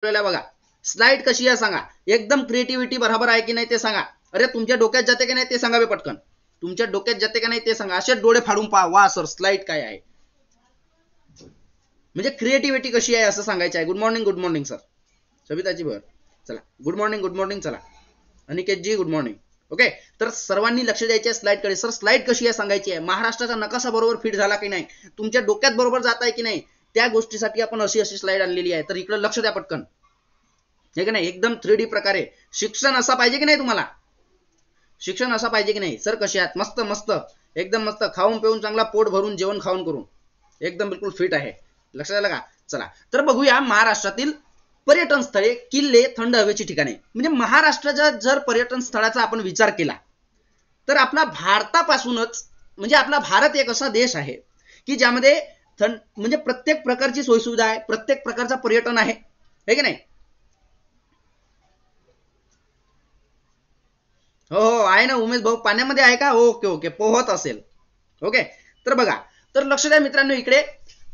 बघा स्लाइड कशी आहे सांगा, एकदम क्रिएटिव्हिटी बरोबर आहे की नाही ते सांगा. अरे तुमच्या डोक्यात जाते की नाही ते सांगा पटकन, तुमच्या डोक्यात जाते का नाही ते सांगा. असे डोळे फाडून पहा, वा सर स्लाइड काय आहे, म्हणजे क्रिएटिव्हिटी कशी आहे असं सांगायचं आहे. गुड मॉर्निंग सर, सविताजी भर, चला गुड मॉर्निंग, चला अनिकेतजी गुड मॉर्निंग. ओके, तर सर्वांनी लक्ष द्यायचे स्लाइड कडे. सर स्लाइड कशी आहे सांगायची आहे, महाराष्ट्राचा नकाशा बरोबर फिट झाला की नाही, तुमच्या डोक्यात बरोबर जात आहे की नाही, त्या गोष्टीसाठी आपण अशी स्लाइड आणलेली आहे. तर इकडे लक्ष द्या पटकन, हे की नाही, एकदम 3D प्रकारे. शिक्षण असा पाहिजे की नाही, तुम्हाला शिक्षण असा पाहिजे की नाही. सर कसे आहात, मस्त मस्त एकदम मस्त, खाऊन पिऊन चांगला पोट भरून जेवण खाऊन करून एकदम बिलकुल फिट आहे. लक्षात आलं का. चला तर बघूया महाराष्ट्रातील पर्यटन स्थळे, किल्ले, थंड हवेची ठिकाणे. म्हणजे महाराष्ट्राच्या जर पर्यटन स्थळाचा आपण विचार केला तर आपला भारतापासूनच, म्हणजे आपला भारत एक असा देश आहे की ज्यामध्ये म्हणजे प्रत्येक प्रकारची सोयीसुविधा आहे, प्रत्येक प्रकारचा पर्यटन आहे, हे की नाही. हो हो आहे ना उमेश भाऊ, पाण्यामध्ये आहे का, ओके ओके पोहत असेल. ओके, तर बघा, तर लक्ष द्या मित्रांनो, इकडे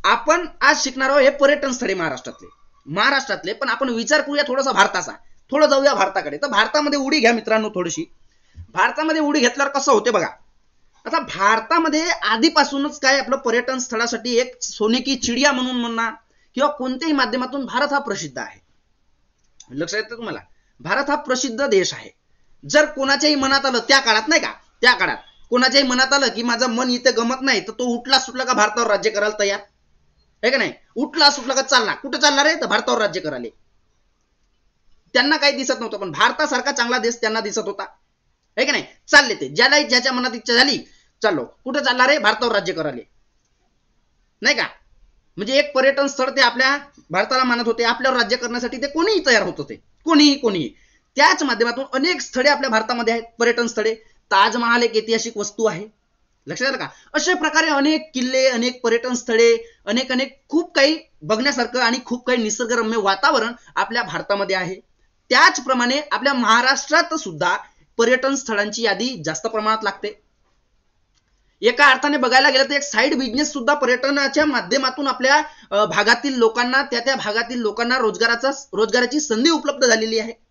आपण आज शिकणार आहोत हे पर्यटन स्थळे महाराष्ट्रातले, पण आपण विचार करूया थोडासा भारताचा, थोडं जाऊया भारताकडे. तर भारतामध्ये उडी घ्या मित्रांनो थोडीशी. भारतामध्ये उडी घेतल्यावर कसं होते बघा. आता भारतामध्ये आधीपासूनच काय आपलं पर्यटन स्थळासाठी एक सोने की चिडिया म्हणून म्हणा किंवा कोणत्याही माध्यमातून भारत हा प्रसिद्ध आहे. लक्षात येतं तुम्हाला, भारत हा प्रसिद्ध देश आहे. जर कोणाच्याही मनात आलं त्या काळात, नाही का, त्या काळात कोणाच्याही मनात आलं की माझं मन इथे गमत नाही, तर तो उठला सुटला का भारतावर राज्य करायला तयार, आहे का नाही. उठला सुटला का चालला, कुठं चालणार आहे तर भारतावर राज्य करायला. त्यांना काही दिसत नव्हतं, पण भारतासारखा चांगला देश त्यांना दिसत होता, आहे का नाही. चालले ते, ज्याला ज्याच्या मनात इच्छा झाली चाललो, कुठं चालणार आहे भारतावर राज्य करायला, नाही का. म्हणजे एक पर्यटन स्थळ ते आपल्या भारताला मानत होते, आपल्यावर राज्य करण्यासाठी ते कोणीही तयार होत होते, कोणीही. त्याच माध्यमातून अनेक स्थळे आपल्या भारतामध्ये आहेत, पर्यटन स्थळे. ताजमहाल एक ऐतिहासिक वस्तू आहे, लक्षात आलं का. अशा प्रकारे अनेक किल्ले, अनेक पर्यटन स्थळे, अनेक खूप काही बघण्यासारखं आणि खूप काही निसर्गरम्य वातावरण आपल्या भारतामध्ये आहे. त्याचप्रमाणे आपल्या महाराष्ट्रात सुद्धा पर्यटन स्थळांची यादी जास्त प्रमाणात लागते. एका अर्थाने बघायला गेलं तर एक साईड बिझनेस सुद्धा पर्यटनाच्या माध्यमातून आपल्या भागातील लोकांना, त्या भागातील लोकांना रोजगाराची संधी उपलब्ध झालेली आहे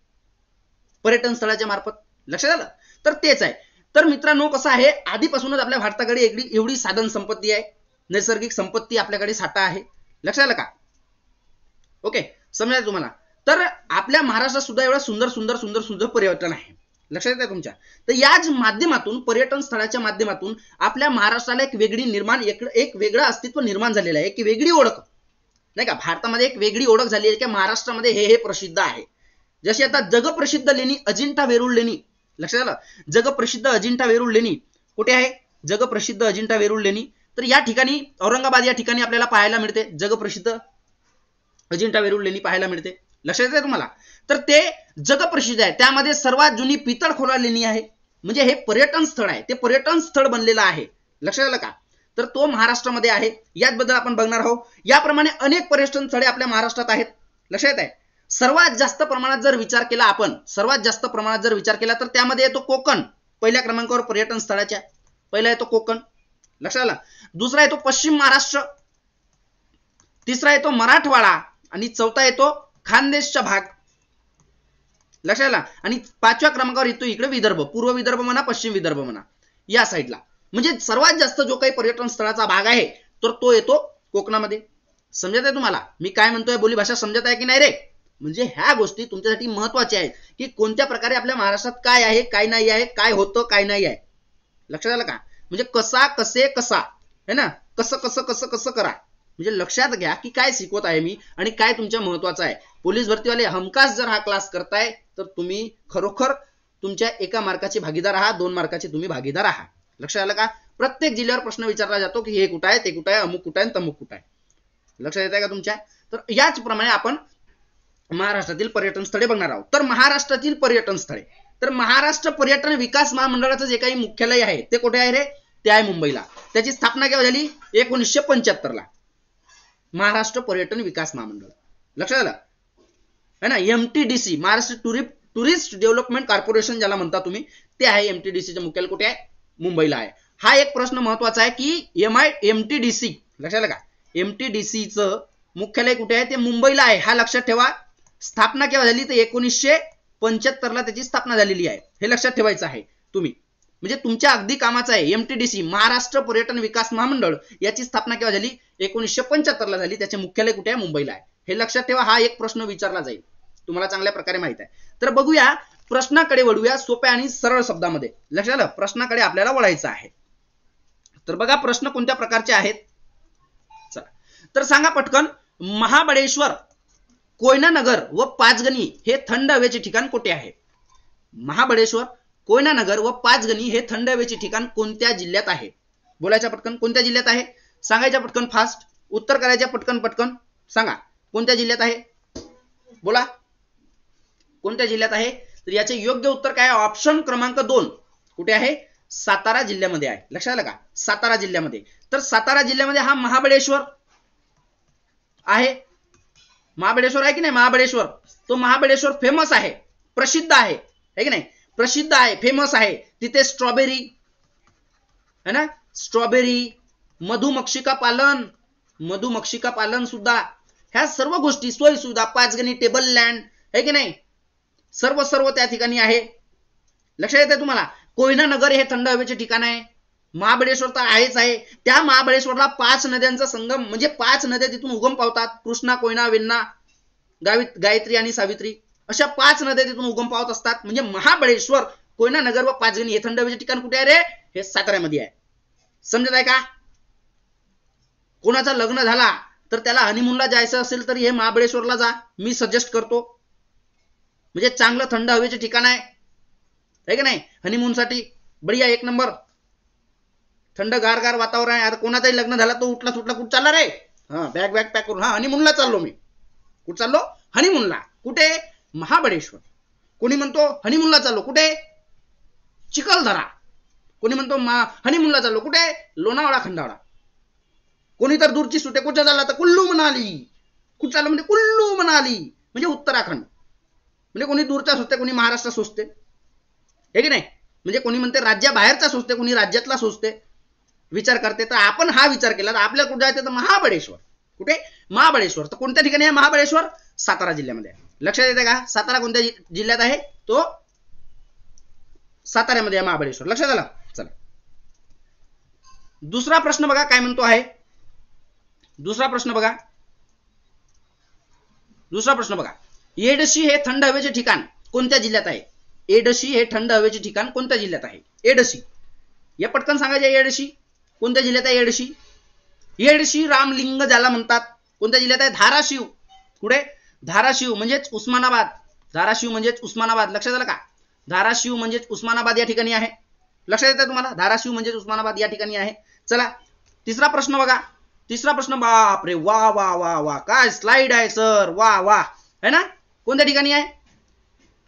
पर्यटन स्थळाच्या मार्फत. लक्षात आलं. तर तेच आहे. तर मित्रांनो कसं आहे, आधीपासूनच आपल्या भारताकडे एवढी साधन संपत्ती आहे, नैसर्गिक संपत्ती आपल्याकडे साठा आहे. लक्षात आलं का. ओके, समजायचं तुम्हाला. तर आपल्या महाराष्ट्रात सुद्धा एवढं सुंदर पर्यटन आहे, लक्षात येतं तुमच्या. तर याच माध्यमातून, पर्यटन स्थळाच्या माध्यमातून आपल्या महाराष्ट्राला एक वेगळं अस्तित्व निर्माण झालेलं आहे, एक वेगळी ओळख, नाही का. भारतामध्ये एक वेगळी ओळख झाली आहे की महाराष्ट्रामध्ये हे प्रसिद्ध आहे. जशी आता जगप्रसिद्ध लेणी अजिंठा वेरूळ लेणी, लक्षात आलं. जगप्रसिद्ध अजिंठा वेरूळ लेणी कुठे आहे, जगप्रसिद्ध अजिंठा वेरूळ लेणी. तर या ठिकाणी, औरंगाबाद या ठिकाणी आपल्याला पाहायला मिळते जगप्रसिद्ध अजिंठा वेरूळ लेणी पाहायला मिळते. लक्षात येते तुम्हाला. तर ते जगप्रसिद्ध आहे. त्यामध्ये सर्वात जुनी पितळखोरा लेणी आहे. म्हणजे हे पर्यटन स्थळ आहे, ते पर्यटन स्थळ बनलेलं आहे. लक्षात आलं का. तर तो महाराष्ट्रामध्ये आहे, याचबद्दल आपण बघणार आहोत. याप्रमाणे अनेक पर्यटन स्थळे आपल्या महाराष्ट्रात आहेत. लक्षात येत आहे. सर्वात जास्त प्रमाणात जर विचार केला तर त्यामध्ये येतो कोकण, पहिल्या क्रमांकावर पर्यटन स्थळाच्या. पहिला येतो कोकण, लक्षात आलं. दुसरा येतो पश्चिम महाराष्ट्र, तिसरा येतो मराठवाडा आणि चौथा येतो खानदेशचा भाग. लक्षात आलं. आणि पाचव्या क्रमांकावर येतो इकडे विदर्भ, पूर्व विदर्भ म्हणा, पश्चिम विदर्भ म्हणा, या साईडला. म्हणजे सर्वात जास्त जो काही पर्यटन स्थळाचा भाग आहे तर तो येतो कोकणामध्ये. समजत आहे तुम्हाला मी काय म्हणतोय, बोली भाषा समजत आहे की नाही रे. म्हणजे ह्या गोष्टी तुमच्यासाठी महत्वाच्या आहेत की कोणत्या प्रकारे आपल्या महाराष्ट्रात काय आहे, काय नाही आहे, काय होतं, काय नाही आहे. लक्षात आलं का. म्हणजे कसा है ना, कसं करा. म्हणजे लक्षात घ्या की काय शिकवत आहे मी आणि काय तुमच्या महत्वाचं आहे. पोलीस भरतीवाले हमखास जर हा क्लास करताय तर तुम्ही खरोखर तुमच्या 1 मार्काचे भागीदार आहात, 2 मार्काचे तुम्ही भागीदार आहात. लक्षात आलं का. प्रत्येक जिल्ह्यावर प्रश्न विचारला जातो की हे कुठं आहे, ते कुठं आहे, अमुक कुठं आहे, तमुक कुठं आहे. लक्षात येत आहे का तुमच्या. तर याच प्रमाणे आपण महाराष्ट्रातील पर्यटन स्थळे बघणार आहोत. तर महाराष्ट्रातील पर्यटन स्थळे, तर महाराष्ट्र पर्यटन विकास महामंडळाचं जे काही मुख्यालय आहे ते कुठे आहे रे, ते आहे मुंबईला. त्याची स्थापना केव्हा झाली, 1975 ला. महाराष्ट्र पर्यटन विकास महामंडळ, लक्षात आलं है ना. MTDC, Maharashtra tourist development corporation ज्याला म्हणता तुम्ही, ते आहे. MTDCचं मुख्यालय कुठे आहे, मुंबईला आहे. हा एक प्रश्न महत्वाचा आहे की MTDC, लक्षात आलं का, MTDCचं मुख्यालय कुठे आहे, ते मुंबईला आहे. हा लक्षात ठेवा. स्थापना केव्हा झाली तर 1975 ला त्याची स्थापना झालेली आहे. हे लक्षात ठेवायचं आहे तुम्ही, म्हणजे तुमच्या अगदी कामाचं आहे. MTDC महाराष्ट्र पर्यटन विकास महामंडळ याची स्थापना केव्हा झाली 1975 ला झाली. त्याचे मुख्यालय कुठे आहे मुंबईला आहे. हे लक्षात ठेवा, हा एक प्रश्न विचारला जाईल, तुम्हाला चांगल्या प्रकारे माहित आहे. तर बघूया प्रश्नाकडे वळूया सोप्या आणि सरळ शब्दामध्ये. लक्षात आलं, प्रश्नाकडे आपल्याला वळायचं आहे. तर बघा प्रश्न कोणत्या प्रकारचे आहेत. चला तर सांगा पटकन, महाबळेश्वर, कोयना नगर व पाचगणी हे थंड हवेचे ठिकाण कुठे आहे. महाबळेश्वर, कोयना नगर व पाचगणी हे थंड हवेचे ठिकाण कोणत्या जिल्ह्यात आहे. बोलायच्या पटकन, कोणत्या जिल्ह्यात आहे सांगायच्या पटकन, फास्ट उत्तर करायच्या पटकन पटकन सांगा कोणत्या जिल्ह्यात आहे. बोला कोणत्या जिल्ह्यात आहे. तर याचे योग्य उत्तर काय आहे, ऑप्शन क्रमांक 2 कुठे आहे, सातारा जिल्ह्यामध्ये आहे. लक्षात आलं का, सातारा जिल्ह्यामध्ये. तर सातारा जिल्ह्यामध्ये हा महाबळेश्वर आहे. महाबळेश्वर आहे की नाही, महाबळेश्वर, तो महाबळेश्वर फेमस आहे, प्रसिद्ध आहे की नाही, प्रसिद्ध आहे, फेमस आहे. तिथे स्ट्रॉबेरी है ना, स्ट्रॉबेरी, मधुमक्षिका पालन, मधुमक्षिका पालन सुद्धा, ह्या सर्व गोष्टी, सोयी सुविधा, पाचगणी टेबल लँड है की नाही, सर्व त्या ठिकाणी आहे. लक्षात येते तुम्हाला. कोयना नगर हे थंड हवेचे ठिकाण आहे. महाबळेश्वर तर आहेच आहे. त्या महाबळेश्वरला 5 नद्यांचा संगम, म्हणजे 5 नद्या तिथून उगम पावतात. कृष्णा, कोयना, वेण्णा, गायत्री आणि सावित्री, अशा 5 नद्या तिथून उगम पावत असतात. म्हणजे महाबळेश्वर, कोयना नगर व पाचगणी हे थंड हवेचे ठिकाण कुठे आहे रे, हे साताऱ्यामध्ये आहे. समजत आहे का. कोणाचा लग्न झाला तर त्याला हनीमूनला जायचं असेल तर हे महाबळेश्वरला जा, मी सजेस्ट करतो. म्हणजे चांगलं थंड हवेचे ठिकाण आहे की नाही, हनीमून साठी बढिया, एक नंबर, थंड गार वातावरण आहे. आता कोणाचाही लग्न झाला तो उठला सुटला, कुठं चालला रे, हा बॅग पॅक करून, हा हनीमूनला चाललो मी. कुठं चाललो, हनीमूनला. कुठे, महाबळेश्वर. कोणी म्हणतो हनीमूनला चाललो कुठे, चिखलदरा. कोणी म्हणतो हनीमूनला चाललो कुठे, लोणावळा खंडाळा. कोणी तर दूरची सुटे कुठे चालला तर कुल्लू मनाली. कुठं चाललं म्हणजे कुल्लू मनाली, म्हणजे उत्तराखंड. म्हणजे कोणी दूरचा सुचते, कोणी महाराष्ट्र सुचते, हे की नाही. म्हणजे कोणी म्हणते राज्याबाहेरचा सुचते, कोणी राज्यातला सुचते, विचार करते. तर आपण हा विचार केला तर आपल्याला कुठे जायचं तर महाबळेश्वर. कुठे, महाबळेश्वर. तर कोणत्या ठिकाणी आहे महाबळेश्वर, सातारा जिल्ह्यामध्ये आहे. लक्षात येते का, सातारा कोणत्या जिल्ह्यात आहे, तो साताऱ्यामध्ये आहे महाबळेश्वर. लक्षात आलं. चला दुसरा प्रश्न बघा काय म्हणतो आहे. दुसरा प्रश्न बघा, एडशी हे थंड हवेचे ठिकाण कोणत्या जिल्ह्यात आहे. एडशी हे थंड हवेचे ठिकाण कोणत्या जिल्ह्यात आहे. एडशी, या पटकन सांगायचे. एडशी कोणत्या जिल्ह्यात आहे. एडशी, एडशी रामलिंग ज्याला म्हणतात, कोणत्या जिल्ह्यात आहे, धाराशिव. कुठे, धाराशिव म्हणजेच उस्मानाबाद. धाराशिव म्हणजेच उस्मानाबाद. लक्षात आलं का, धाराशिव म्हणजेच उस्मानाबाद या ठिकाणी आहे. लक्षात येतं तुम्हाला, धाराशिव म्हणजेच उस्मानाबाद या ठिकाणी आहे. चला तिसरा प्रश्न बघा. तिसरा प्रश्न, बापरे, वा वा वा वा, काय स्लाइड आहे सर, वा वा, है ना. कोणत्या ठिकाणी आहे.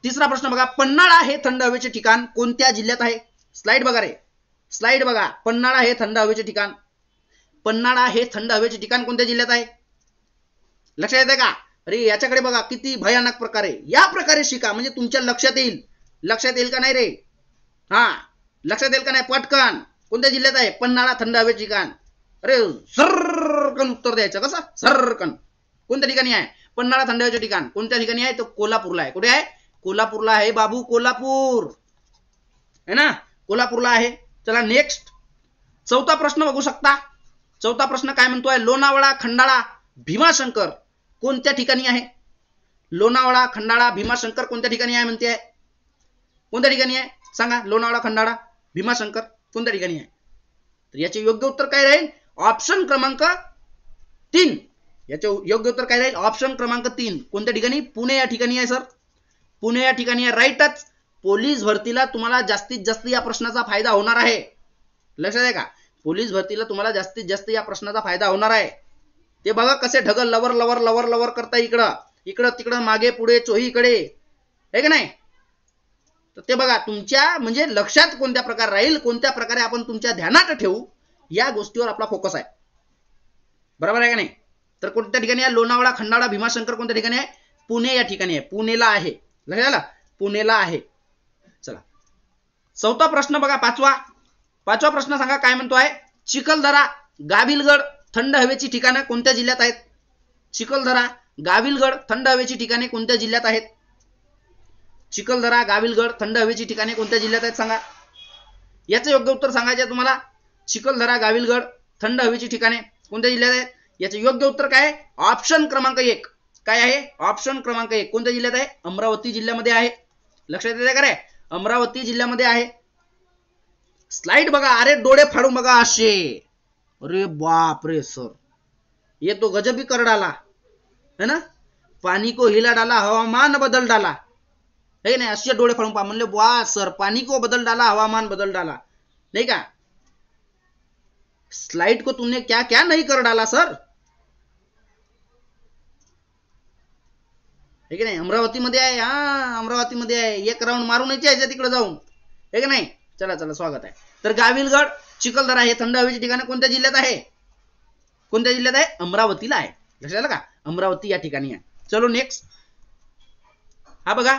तिसरा प्रश्न बघा, पन्हाळा हे थंड हवेचे ठिकाण कोणत्या जिल्ह्यात आहे. स्लाइड बघा रे, स्लाइड बघा. पन्हाळा हे थंड हवेचे ठिकाण, पन्हाळा हे थंड हवेचे ठिकाण कोणत्या जिल्ह्यात आहे. लक्षात येते का. अरे याच्याकडे बघा किती भयानक प्रकारे, या प्रकारे शिका म्हणजे तुमच्या लक्षात येईल. लक्षात येईल का नाही रे, हा लक्षात येईल का नाही, पटकन. कोणत्या जिल्ह्यात आहे पन्हाळा थंड हवेचे ठिकाण. अरे सरकन उत्तर द्यायचं. कसं सरकन. कोणत्या ठिकाणी आहे पन्हाळा थंड हवेचे ठिकाण, कोणत्या ठिकाणी आहे, तो कोल्हापूरला आहे. कुठे आहे, कोल्हापूरला आहे बाबू, कोल्हापूर है ना, कोल्हापूरला आहे. चला नेक्स्ट, चौथा प्रश्न बघू शकता. चौथा प्रश्न काय म्हणतोय, लोणावळा, खंडाळा, भीमाशंकर कोणत्या ठिकाणी आहे. लोणावळा, खंडाळा, भीमाशंकर कोणत्या ठिकाणी आहे म्हणते. कोणत्या ठिकाणी आहे सांगा. लोणावळा, खंडाळा, भीमाशंकर कोणत्या ठिकाणी आहे. तर याचे योग्य उत्तर काय राहील, ऑप्शन क्रमांक 3. याचे योग्य उत्तर काय राहील, ऑप्शन क्रमांक 3. कोणत्या ठिकाणी, पुणे या ठिकाणी आहे सर. पुणे या ठिकाणी आहे, राईटच. पोलीस भरतीला तुम्हाला जास्तीत जास्त या प्रश्नाचा फायदा होणार आहे. लक्षात आहे का, पोलीस भरतीला तुम्हाला जास्तीत जास्त या प्रश्नाचा फायदा होणार आहे. ते बघा कसे ढगल लवर लवर लवर लवर करता, इकडं इकडं तिकडं, मागे पुढे, चोहीकडे, आहे की नाही. तर ते बघा तुमच्या म्हणजे लक्षात कोणत्या प्रकारे राहील, कोणत्या प्रकारे आपण तुमच्या ध्यानात ठेवू, या गोष्टीवर आपला फोकस आहे. बरोबर आहे का नाही. तर कोणत्या ठिकाणी आहे, लोणावळा, खंडाळा, भीमाशंकर कोणत्या ठिकाणी आहे, पुणे या ठिकाणी आहे. पुणेला आहे. लक्षात आलं, पुणेला आहे. चला चौथा प्रश्न बघा, पाचवा प्रश्न सांगा काय म्हणतोय, चिखलदरा, गाविलगड थंड हवेची ठिकाणं कोणत्या जिल्ह्यात आहेत. चिखलदरा, गाविलगड थंड हवेची ठिकाणे कोणत्या जिल्ह्यात आहेत? चिखलदरा, गाविलगड थंड हवेची ठिकाणे कोणत्या जिल्ह्यात आहेत सांगा. याचं योग्य उत्तर सांगायचे आहे तुम्हाला. चिखलदरा, गाविलगड थंड हवेची ठिकाणे कोणत्या जिल्ह्यात आहेत? याचे योग्य उत्तर काय आहे? ऑप्शन क्रमांक 1. काय आहे? ऑप्शन क्रमांक 1 कोणत्या जिल्ह्यात आहे? अमरावती जिल्ह्यामध्ये आहे. लक्षात येते का रे? अमरावती जिल्ह्यामध्ये आहे. स्लाइड बघा. अरे डोळे फाडून बघा असे. अरे बाप रे सर, ये तो गजब ही कर डाला है ना. पानी को हिला डाला, हवामान बदल डाला, है नाही. असे डोळे फाडून पहा. म्हणले वाह सर, पानी को बदल डाला, हवामान बदल डाला, नहीं का. स्लाइड को तुमने क्या क्या नहीं कर डाला सर, है की नाही. अमरावती मध्ये आहे. हा अमरावती मध्ये आहे. एक राऊंड मारूनच यायचं तिकडे जाऊन, है की नाही. चला चला, स्वागत आहे. तर गाविलगड, चिखलदरा हे थंड हवेची ठिकाण कोणत्या जिल्ह्यात आहे? कोणत्या जिल्ह्यात आहे? अमरावतीला आहे. लक्षात आलं का? अमरावती या ठिकाणी आहे. चलो नेक्स्ट. हा बघा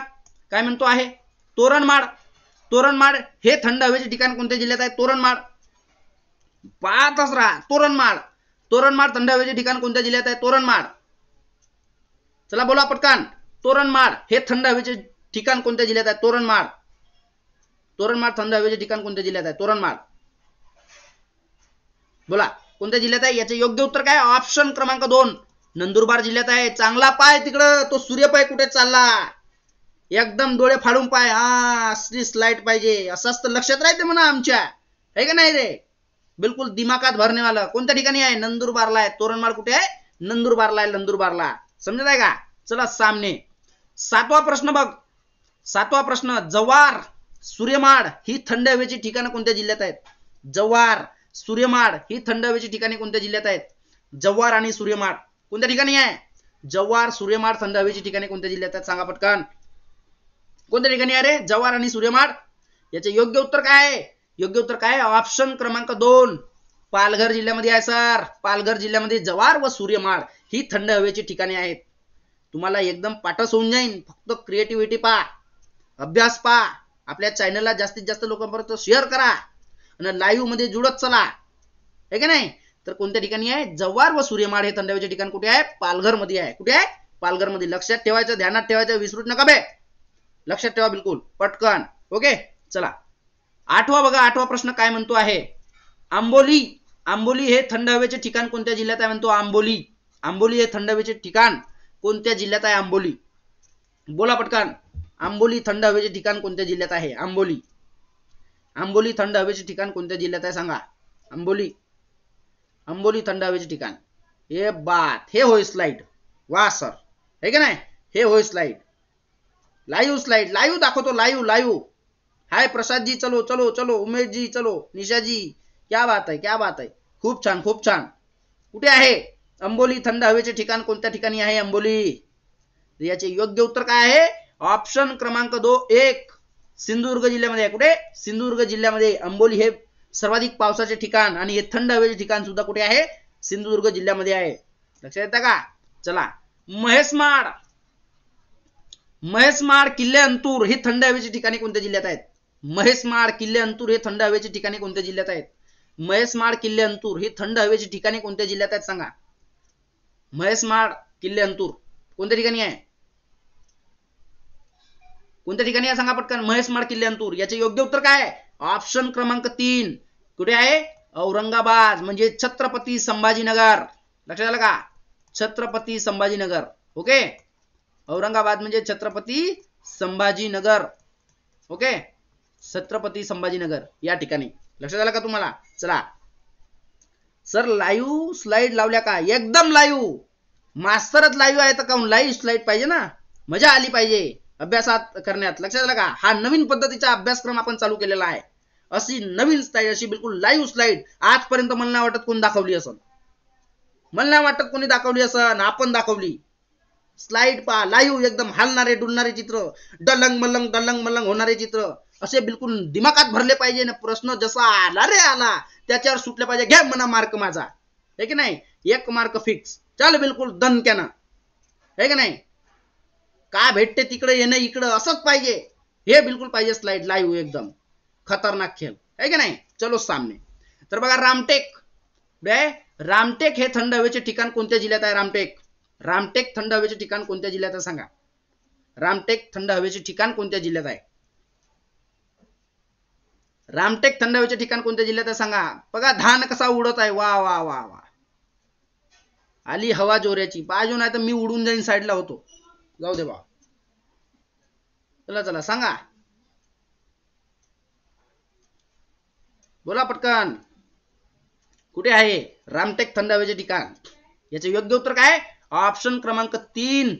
काय म्हणतो आहे. तोरणमाळ. तोरणमाळ हे थंड हवेचे ठिकाण कोणत्या जिल्ह्यात आहे? तोरणमाळ पाहतच राहा. तोरणमाळ, तोरणमाळ थंड हवेचे ठिकाण कोणत्या जिल्ह्यात आहे? तोरणमाळ. चला बोला पटकन. तोरणमाळ हे थंड हवेचे ठिकाण कोणत्या जिल्ह्यात आहे? तोरणमाळ. तोरणमाळ थंड हवेचे ठिकाण कोणत्या जिल्ह्यात आहे? तोरणमाळ. बोला कोणत्या जिल्ह्यात आहे? याचे योग्य उत्तर काय? ऑप्शन क्रमांक 2 नंदुरबार जिल्ह्यात आहे. चांगला पाय तिकडं. तो सूर्यपाय कुठे चालला? एकदम डोळे फाडून पाय. हा असली स्लाइड पाहिजे. असंच तर लक्षात राहते म्हणा आमच्या, आहे का नाही रे. बिलकुल दिमागात भरणे वाला. कोणत्या ठिकाणी आहे? नंदुरबारला आहे. तोरणमाळ कुठे आहे? नंदुरबारला आहे. नंदुरबारला. समजत आहे का? चला सामने. 7वा प्रश्न बघ. 7वा प्रश्न. जव्हार, सूर्यमाळ ही थंड हवेची ठिकाणं कोणत्या जिल्ह्यात आहेत? जव्हार, सूर्यमाळ ही थंड हवेची ठिकाणे कोणत्या जिल्ह्यात आहेत? जव्हार आणि सूर्यमाळ कोणत्या ठिकाणी आहे? जव्हार, सूर्यमाळ थंड हवेची ठिकाणे कोणत्या जिल्ह्यात आहेत? सांगा पटकन. कोणत्या ठिकाणी आहे रे? जव्हार आणि सूर्यमाळ. याचे योग्य उत्तर काय आहे? योग्य उत्तर काय? ऑप्शन क्रमांक 2 पालघर जिल्ह्यामध्ये आहे सर. पालघर जिल्ह्यामध्ये जव्हार व सूर्यमाळ ही थंड हवेची ठिकाणे आहेत. तुम्हाला एकदम पाठच होऊन जाईल. फक्त क्रिएटिव्हिटी पहा, अभ्यास पहा. आपल्या चॅनलला जास्तीत जास्त लोकांपर्यंत शेअर करा आणि लाईव्ह मध्ये जुळत चला, आहे का नाही. तर कोणत्या ठिकाणी आहे? जव्हार व सूर्यमाळ हे थंड हवेचे ठिकाण कुठे आहे? पालघर मध्ये आहे. कुठे आहे? पालघर मध्ये. लक्षात ठेवायचं, ध्यानात ठेवायचं, विसरूच नका बे. लक्षात ठेवा बिलकुल पटकन. ओके चला 8वा बघा. 8वा प्रश्न काय म्हणतो आहे? आंबोली. आंबोली हे थंड हवेचे ठिकाण कोणत्या जिल्ह्यात आहे म्हणतो? आंबोली. आंबोली हे थंड हवेचे ठिकाण कोणत्या जिल्ह्यात आहे? आंबोली. बोला पटकन. आंबोली थंड हवेचे ठिकाण कोणत्या जिल्ह्यात आहे? आंबोली. आंबोली थंड हवेचे ठिकाण कोणत्या जिल्ह्यात आहे सांगा? आंबोली. आंबोली थंड हवेचे ठिकाण. हे बात, हे होय स्लाइड. वा सर, है का नाही. हे होय स्लाइड. लाईव्ह स्लाइड, लाईव्ह दाखवतो. Live live. Hi Prasad ji, चलो चलो चलो. उमेश जी चलो. निशा जी, क्या बात आहे, क्या बात आहे. खूप छान, खूप छान. कुठे आहे आंबोली थंड हवेचे ठिकाण? कोणत्या ठिकाणी आहे आंबोली? याचे योग्य उत्तर काय आहे? ऑप्शन क्रमांक 1 सिंधुदुर्ग जिल्ह्यामध्ये आहे. कुठे? सिंधुदुर्ग जिल्ह्यामध्ये. आंबोली हे सर्वाधिक पावसाचे ठिकाण आणि हे थंड हवेचे ठिकाण सुद्धा कुठे आहे? सिंधुदुर्ग जिल्ह्यामध्ये आहे. लक्षात येतं का? चला महेसमाड. महेसमाड, किल्ले अंतूर ही थंड हवेची ठिकाणे कोणत्या जिल्ह्यात आहेत? महेसमाड, किल्ले अंतूर हे थंड हवेची ठिकाणे कोणत्या जिल्ह्यात आहेत? महेसमाड, किल्ले अंतूर ही थंड हवेची ठिकाणे कोणत्या जिल्ह्यात आहेत सांगा? महेसमाड, किल्ले अंतूर कोणत्या ठिकाणी आहे? कोणत्या ठिकाणी आहे सांगा पटकन. महेसमाड, किल्ले अंतूर. याचे योग्य उत्तर काय आहे? ऑप्शन क्रमांक 3 कुठे आहे? औरंगाबाद म्हणजे छत्रपती संभाजीनगर. लक्षात आलं का? छत्रपती संभाजीनगर. ओके. औरंगाबाद म्हणजे छत्रपती संभाजीनगर. ओके. छत्रपती संभाजीनगर या ठिकाणी. लक्षात आलं का तुम्हाला? चला सर लाईव्ह स्लाइड लावल्या का? एकदम लाईव्ह. मास्तरच लाईव्ह आहे तर काऊन लाईव्ह स्लाइड पाहिजे ना. मजा आली पाहिजे अभ्यासात करण्यात. लक्षात आलं का? हा नवीन पद्धतीचा अभ्यासक्रम आपण चालू केलेला आहे. अशी नवीन स्लाइड, अशी बिलकुल लाईव्ह स्लाइड आजपर्यंत मला नाही वाटत कोणी दाखवली असन. मला नाही वाटत कोणी दाखवली असन. आपण दाखवली. स्लाइड पहा लाईव्ह, एकदम हलणारे डुलणारे चित्र, डलंग मलंग होणारे चित्र असे बिलकुल दिमागात भरले पाहिजे ना. प्रश्न जसा आला रे आला त्याच्यावर सुटले पाहिजे. घ्या म्हणा मार्क माझा, है की नाही. 1 मार्क फिक्स. चल बिलकुल दणक्यानं, है की नाही. का भेटते तिकडे येणं इकडं असंच पाहिजे. हे बिलकुल पाहिजे स्लाइड लाईव्ह. एकदम खतरनाक खेळ, है की नाही. चलो सामने. तर बघा रामटेक. रामटेक हे थंड हवेचे ठिकाण कोणत्या जिल्ह्यात आहे? रामटेक. रामटेक थंड हवेचे ठिकाण कोणत्या जिल्ह्यात आहे सांगा. रामटेक थंड हवेचे ठिकाण कोणत्या जिल्ह्यात आहे. रामटेक थंड हवेचे ठिकाण कोणत्या जिल्ह्यात आहे सांगा. बघा धान कसा उडत आहे. वा वा वा वा, आली हवा जोऱ्याची. बाजू नाही तर मी उडून जाईन साईडला होतो. जाऊ दे बा. चला चला सांगा, बोला पटकन. कुठे आहे रामटेक थंड हवेचे ठिकाण. याचे योग्य उत्तर काय. ऑप्शन क्रमांक 3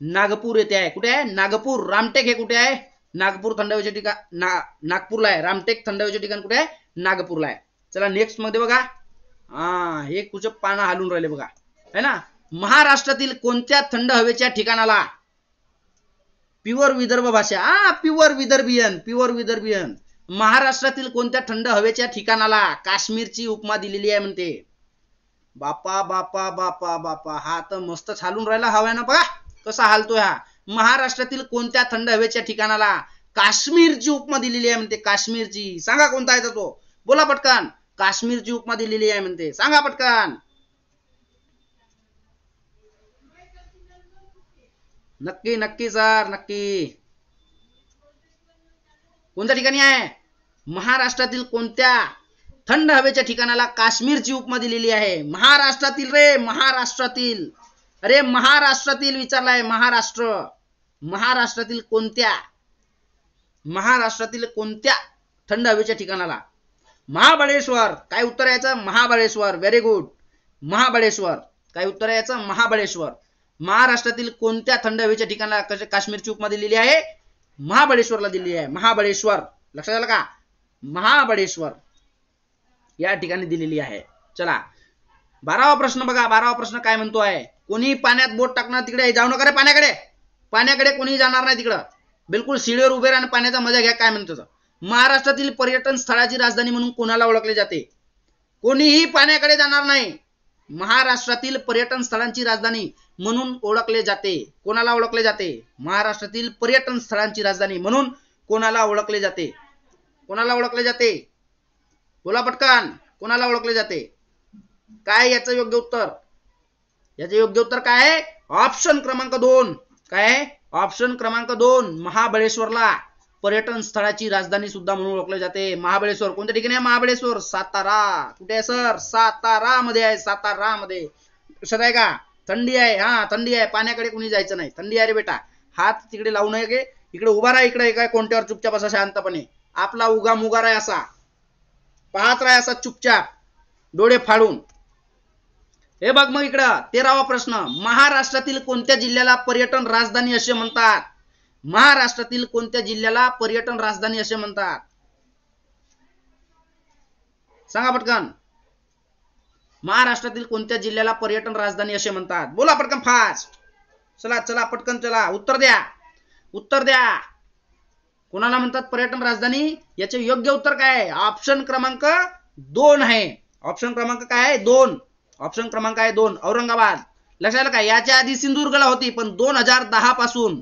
नागपूर येथे आहे. कुठे आहे. नागपूर. रामटेक हे कुठे आहे. नागपूर थंड हवेचे ठिकाण नागपूरला आहे. रामटेक थंड हवेचे ठिकाण कुठे आहे. नागपूरला आहे. चला नेक्स्ट मध्ये बघा. हे कुछ पानं हालून राहिले बघा, है ना. महाराष्ट्रातील कोणत्या थंड हवेच्या ठिकाणाला प्युअर विदर्भ भाषा, प्युअर विदर्भियन, महाराष्ट्रातील कोणत्या थंड हवेच्या ठिकाणाला काश्मीरची उपमा दिलेली आहे म्हणते. बापा बापा बापा बापा, हा तर मस्त हालून राहिला हव्यानं. बघा कसा हालतोय हा. महाराष्ट्रातील कोणत्या थंड हवेच्या ठिकाणाला काश्मीरची उपमा दिलेली आहे म्हणते. काश्मीरची. सांगा कोणता आहे तो. बोला पटकन. काश्मीरची उपमा दिलेली आहे म्हणते. सांगा पटकन. नक्की नक्की सर, नक्की. कोणत्या ठिकाणी आहे. महाराष्ट्रातील कोणत्या थंड हवेच्या ठिकाणाला काश्मीरची उपमा दिलेली आहे. महाराष्ट्रातील रे, महाराष्ट्रातील. अरे महाराष्ट्रातील विचारलाय. महाराष्ट्र. महाराष्ट्रातील कोणत्या, महाराष्ट्रातील कोणत्या थंड हवेच्या ठिकाणाला. महाबळेश्वर. काय उत्तर याचं. महाबळेश्वर. Very good. महाबळेश्वर. काय उत्तर याचं. महाबळेश्वर. महाराष्ट्रातील कोणत्या थंड हवेच्या ठिकाणाला काश्मीरची उपमा दिलेली आहे. महाबळेश्वरला दिलेली आहे. महाबळेश्वर. लक्षात आलं का. महाबळेश्वर या ठिकाणी दिलेली आहे. चला 12वा प्रश्न बघा. 12वा प्रश्न काय म्हणतो आहे. कोणी पाण्यात बोट टाकणार तिकडे जाऊ नका रे. पाण्याकडे, पाण्याकडे कोणी जाणार नाही तिकडं. बिलकुल शिडीवर उभे राहा आणि पाण्याचा मजा घ्या. काय म्हणतो. महाराष्ट्रातील पर्यटन स्थळाची राजधानी म्हणून कोणाला ओळखले जाते. कोणीही पाण्याकडे जाणार नाही. महाराष्ट्रातील पर्यटन स्थळांची राजधानी म्हणून ओळखले जाते. कोणाला ओळखले जाते. महाराष्ट्रातील पर्यटन स्थळांची राजधानी म्हणून कोणाला ओळखले जाते. कोणाला ओळखले जाते. बोला पटकन. कोणाला ओळखले जाते. काय याचं योग्य उत्तर. याचे योग्य उत्तर काय आहे. ऑप्शन क्रमांक 2. काय. ऑप्शन क्रमांक 2 महाबळेश्वरला पर्यटन स्थळाची राजधानी सुद्धा म्हणून ओळखले जाते. महाबळेश्वर कोणत्या ठिकाणी आहे. महाबळेश्वर सातारा. कुठे आहे सर. सातारा मध्ये आहे. सातारा मध्ये. लक्षात आहे का. थंडी आहे. हा थंडी आहे. पाण्याकडे कोणी जायचं नाही. थंडी आहे रे बेटा. हात तिकडे लावू नये गे. इकडे उभा राहा. इकडे काय कोणत्यावर चुपचाप असा शांतपणे. आपला उगा मुगा राय असा पाहत राय असा चुपचाप डोळे फाडून. हे बघ मग इकडं 13वा प्रश्न. महाराष्ट्रातील कोणत्या जिल्ह्याला पर्यटन राजधानी असे म्हणतात. महाराष्ट्रातील कोणत्या जिल्ह्याला पर्यटन राजधानी असे म्हणतात. सांगा पटकन. महाराष्ट्रातील कोणत्या जिल्ह्याला पर्यटन राजधानी असे म्हणतात. बोला पटकन फास्ट. चला चला पटकन चला. उत्तर द्या. उत्तर द्या. कोणाला म्हणतात पर्यटन राजधानी. याचे योग्य उत्तर काय आहे. ऑप्शन क्रमांक 2 आहे. ऑप्शन क्रमांक काय आहे. 2. ऑप्शन क्रमांक आहे 2 औरंगाबाद. लक्षात आलं का. याच्या आधी सिंधुदुर्गला होती पण 2010 पासून,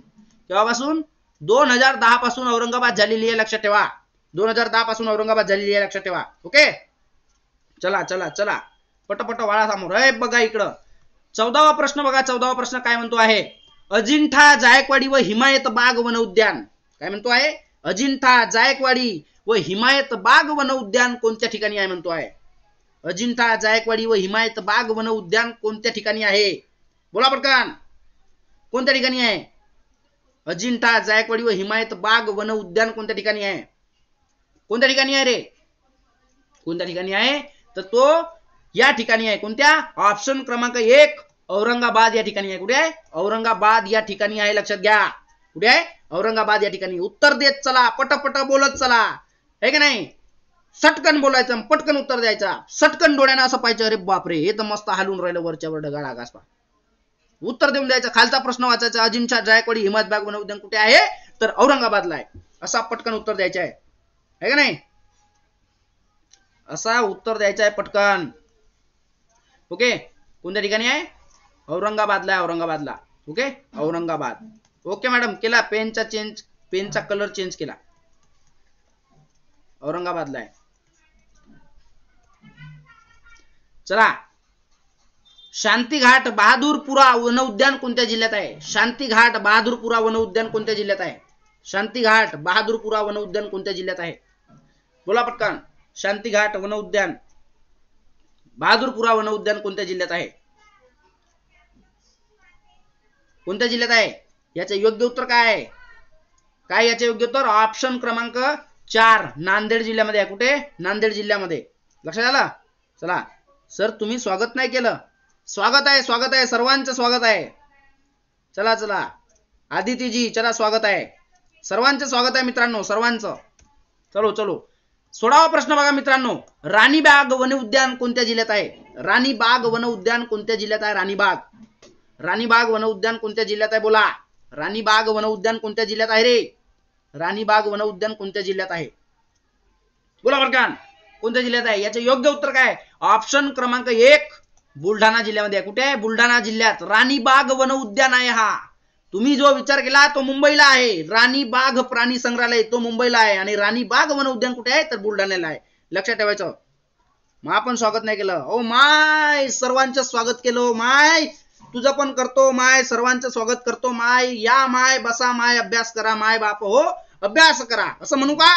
केव्हापासून 2010 पासून औरंगाबाद झालेली आहे. लक्षात ठेवा. 2010 पासून औरंगाबाद झालेली आहे. लक्षात ठेवा. ओके. चला चला चला पटपट वाळा समोर. बघा इकडं 14वा प्रश्न बघा. 14वा प्रश्न काय म्हणतो आहे. अजिंठा जायकवाडी व हिमायत बाग वन उद्यान. काय म्हणतो आहे. अजिंठा जायकवाडी व हिमायत बाग वन उद्यान कोणत्या ठिकाणी आहे म्हणतो आहे. अजिंठा जायकवाडी व हिमायत बाग वन उद्यान कोणत्या ठिकाणी आहे. बोला पटकन. कोणत्या ठिकाणी आहे. अजिंठा जायकवाडी व हिमायत बाग वन उद्यान कोणत्या ठिकाणी आहे. कोणत्या ठिकाणी आहे रे. कोणत्या ठिकाणी आहे. तर तो या ठिकाणी आहे. कोणत्या. ऑप्शन क्रमांक 1 औरंगाबाद या ठिकाणी आहे. कुठे आहे. औरंगाबाद या ठिकाणी आहे. लक्षात घ्या. कुठे आहे. औरंगाबाद या ठिकाणी. उत्तर देत चला. पटपट बोलत चला. है की नाही. सटकन बोलायचं. पटकन उत्तर द्यायचा. सटकन डोळ्यानं असं पाहिजे. अरे बापरे हे तर मस्त हालून राहिलं वरच्यावर ढगाळ आकाश. उत्तर देऊन द्यायचं. खालचा प्रश्न वाचायचा. अजिंठा जायकवाडी हिमायत बाग वन उद्यान कुठे आहे. तर औरंगाबादला आहे. असा पटकन उत्तर द्यायचं आहे. है का नाही. असा उत्तर द्यायचा आहे पटकन. ओके. कोणत्या ठिकाणी आहे. औरंगाबादला आहे. औरंगाबादला. ओके. औरंगाबाद. Okay madam. केला पेनचा चेंज. पेनचा कलर चेंज केला. औरंगाबादला आहे. चला शांतीघाट बहादूरपुरा वन उद्यान कोणत्या जिल्ह्यात आहे? शांतीघाट बहादूरपुरा वन उद्यान कोणत्या जिल्ह्यात आहे? शांतीघाट बहादूरपुरा वन उद्यान कोणत्या जिल्ह्यात आहे? बोला पटकन. शांतीघाट वन उद्यान बहादूरपुरा वन उद्यान कोणत्या जिल्ह्यात आहे? कोणत्या जिल्ह्यात आहे? याचे योग्य उत्तर काय आहे? काय याचे योग्य उत्तर? ऑप्शन क्रमांक 4 नांदेड जिल्ह्यामध्ये आहे. कुठे? नांदेड जिल्ह्यामध्ये. लक्षात आलं? चला सर तुम्ही स्वागत नाही केलं. स्वागत आहे, स्वागत आहे, सर्वांचं स्वागत आहे. चला चला आदितीजी चला स्वागत आहे, सर्वांचं स्वागत आहे मित्रांनो, सर्वांचं. चलो चलो 16वा प्रश्न बघा मित्रांनो. राणीबाग वन उद्यान कोणत्या जिल्ह्यात आहे? राणीबाग वन उद्यान कोणत्या जिल्ह्यात आहे? राणीबाग. राणीबाग वन उद्यान कोणत्या जिल्ह्यात आहे? बोला. राणीबाग वन उद्यान कोणत्या जिल्ह्यात आहे रे? राणीबाग वन उद्यान कोणत्या जिल्ह्यात आहे? बोला बरं. कोणत्या जिल्ह्यात आहे? याचे योग्य उत्तर काय? ऑप्शन क्रमांक 1 बुलढाणा जिल्ह्यामध्ये आहे. कुठे आहे? बुलढाणा जिल्ह्यात राणीबाग वन उद्यान आहे. हा तुम्ही जो विचार केला तो मुंबईला आहे. राणीबाग प्राणी संग्रहालय तो मुंबईला आहे आणि राणीबाग वन उद्यान कुठे आहे? तर बुलढाण्याला आहे. लक्षात ठेवायचं. मग आपण स्वागत नाही केलं. ओ माय सर्वांचं स्वागत केलं. माय तुझं पण करतो. माय सर्वांचं स्वागत करतो. माय या, माय बसा, माय अभ्यास करा, माय बाप हो अभ्यास करा असं म्हणू का?